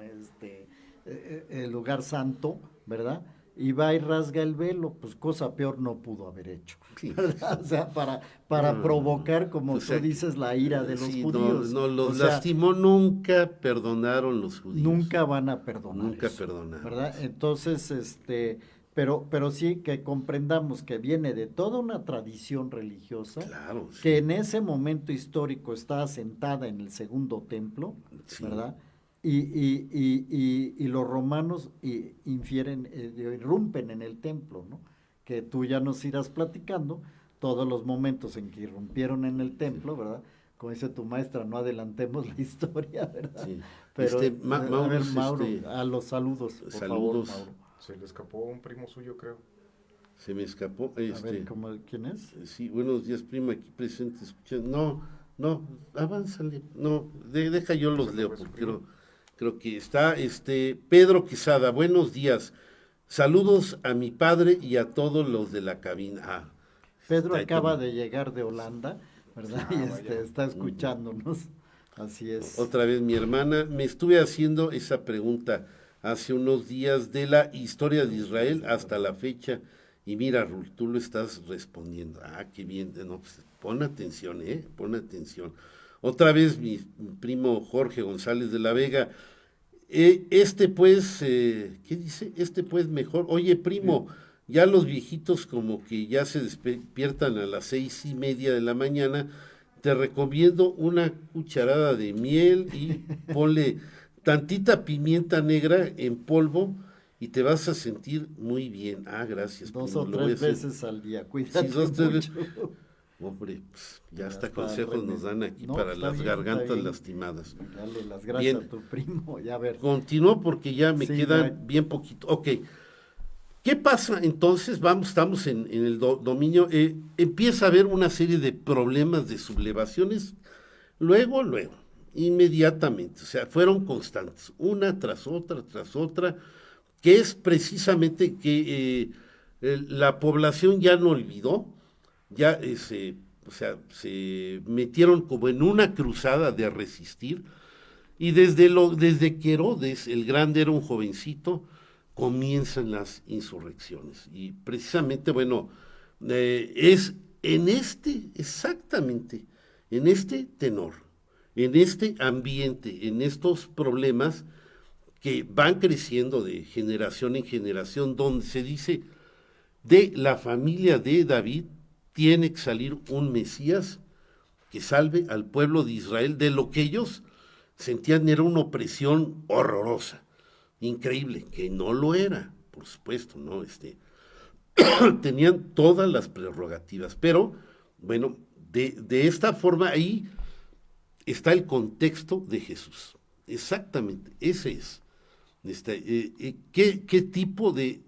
el lugar santo, ¿verdad? Y va y rasga el velo, pues cosa peor no pudo haber hecho, ¿verdad? O sea, para provocar, como tú dices, la ira de los judíos. No los lastimó, nunca perdonaron los judíos. Nunca van a perdonar. Nunca eso, perdonaron. ¿verdad? Entonces, pero sí que comprendamos que viene de toda una tradición religiosa, claro, sí. que en ese momento histórico está asentada en el segundo templo, sí. ¿verdad? Y los romanos irrumpen en el templo, ¿no? Que tú ya nos irás platicando todos los momentos en que irrumpieron en el templo, ¿verdad? Como dice tu maestra, no adelantemos la historia, ¿verdad? Sí. Pero Mauro, a ver, Mauro, a los saludos, por favor, Mauro. Se le escapó un primo suyo, creo. Se me escapó. A ver, ¿quién es? Sí, buenos días, prima, aquí presente, escuchando. No, avánzale. No, deja yo los leo, porque creo que está, Pedro Quesada, buenos días. Saludos a mi padre y a todos los de la cabina. Pedro acaba de llegar de Holanda, ¿verdad? Y está escuchándonos. Así es. Otra vez, mi hermana, me estuve haciendo esa pregunta hace unos días de la historia de Israel hasta la fecha. Y mira, Rul, tú lo estás respondiendo. Qué bien. No, pues, pon atención, pon atención. Otra vez, mi primo Jorge González de la Vega. ¿qué dice? Pues mejor. Oye, primo, ya los viejitos como que ya se despiertan a las 6:30 de la mañana. Te recomiendo una cucharada de miel y ponle tantita pimienta negra en polvo y te vas a sentir muy bien. Gracias. 2 o 3 veces al día, cuídate mucho. Hombre, pues, ya hasta consejos nos dan aquí para las gargantas lastimadas. Dale las gracias a tu primo, ya ver. Continúo porque ya me quedan bien poquito. Ok, ¿qué pasa entonces? Estamos en el dominio, empieza a haber una serie de problemas de sublevaciones, luego, inmediatamente, o sea, fueron constantes, una tras otra, que es precisamente que la población ya no olvidó, ya se metieron como en una cruzada de resistir, y desde que Herodes el Grande era un jovencito, comienzan las insurrecciones, y precisamente, es exactamente en este tenor, en este ambiente, en estos problemas que van creciendo de generación en generación, donde se dice, de la familia de David tiene que salir un Mesías que salve al pueblo de Israel de lo que ellos sentían era una opresión horrorosa, increíble, que no lo era, por supuesto, ¿no? Tenían todas las prerrogativas, pero, de esta forma ahí está el contexto de Jesús, exactamente, ese es. ¿Qué tipo de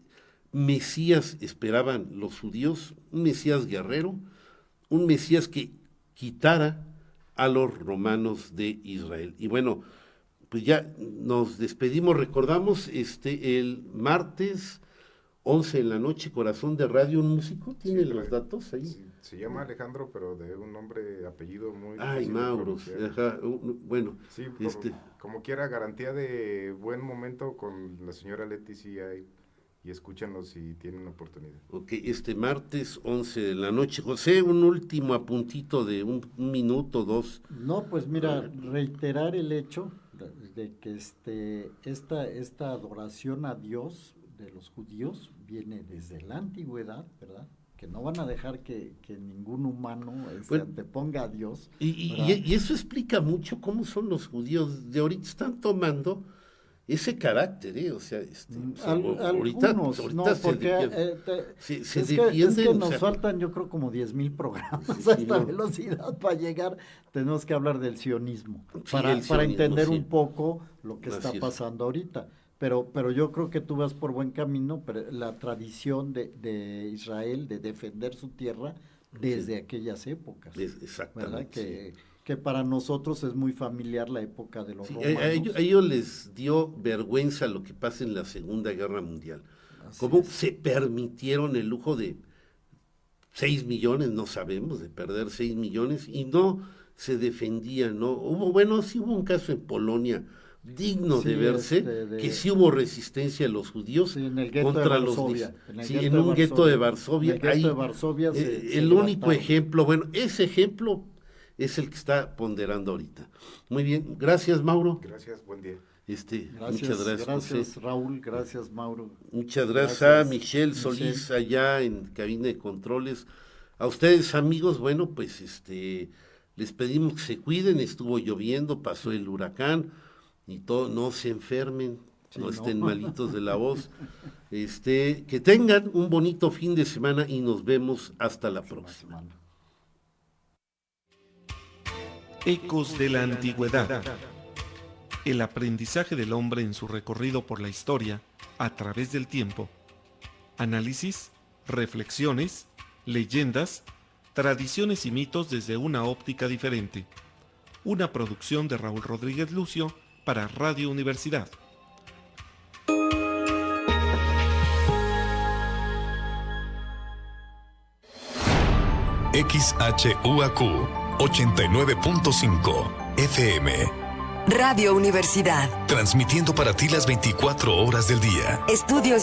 Mesías esperaban los judíos? Un Mesías guerrero, un Mesías que quitara a los romanos de Israel. Y pues ya nos despedimos, recordamos el martes 11 en la noche, Corazón de Radio, un músico, ¿tiene los datos ahí? Sí, se llama Alejandro, pero de un nombre, apellido muy... Mauro, Sí, como quiera, garantía de buen momento con la señora Leticia y escúchanlos si tienen oportunidad. Ok, martes 11 de la noche. José, un último apuntito de un minuto, 2. No, pues mira, reiterar el hecho de que esta adoración a Dios de los judíos viene desde la antigüedad, ¿verdad? Que no van a dejar que ningún humano se anteponga a Dios. Y eso explica mucho cómo son los judíos de ahorita, están tomando ese carácter, o sea, ahorita no, porque se defienden. Es que nos faltan, yo creo, como 10,000 programas a esta velocidad para llegar. Tenemos que hablar del sionismo, para entender un poco lo que está pasando ahorita. Pero yo creo que tú vas por buen camino, pero la tradición de Israel de defender su tierra desde aquellas épocas. Exactamente. ¿Verdad? Que para nosotros es muy familiar la época de los romanos. A ellos les dio vergüenza lo que pasa en la Segunda Guerra Mundial. Cómo se permitieron el lujo de 6 millones, no sabemos, de perder 6 millones, y no se defendían, ¿no? Sí hubo un caso en Polonia digno de verse, que sí hubo resistencia de los judíos contra los... En un gueto de Varsovia. El único ejemplo, ese ejemplo es el que está ponderando ahorita. Muy bien, gracias, Mauro. Gracias, buen día. Muchas gracias. Gracias, Raúl, gracias, Mauro. Muchas gracias a Michelle Solís allá en cabina de controles. A ustedes, amigos, pues les pedimos que se cuiden, estuvo lloviendo, pasó el huracán y todo, no se enfermen, no estén malitos de la voz. Que tengan un bonito fin de semana y nos vemos hasta la próxima. Ecos de la Antigüedad. El aprendizaje del hombre en su recorrido por la historia a través del tiempo. Análisis, reflexiones, leyendas, tradiciones y mitos desde una óptica diferente. Una producción de Raúl Rodríguez Lucio para Radio Universidad. XHUAQ 89.5 FM. Radio Universidad. Transmitiendo para ti las 24 horas del día. Estudios y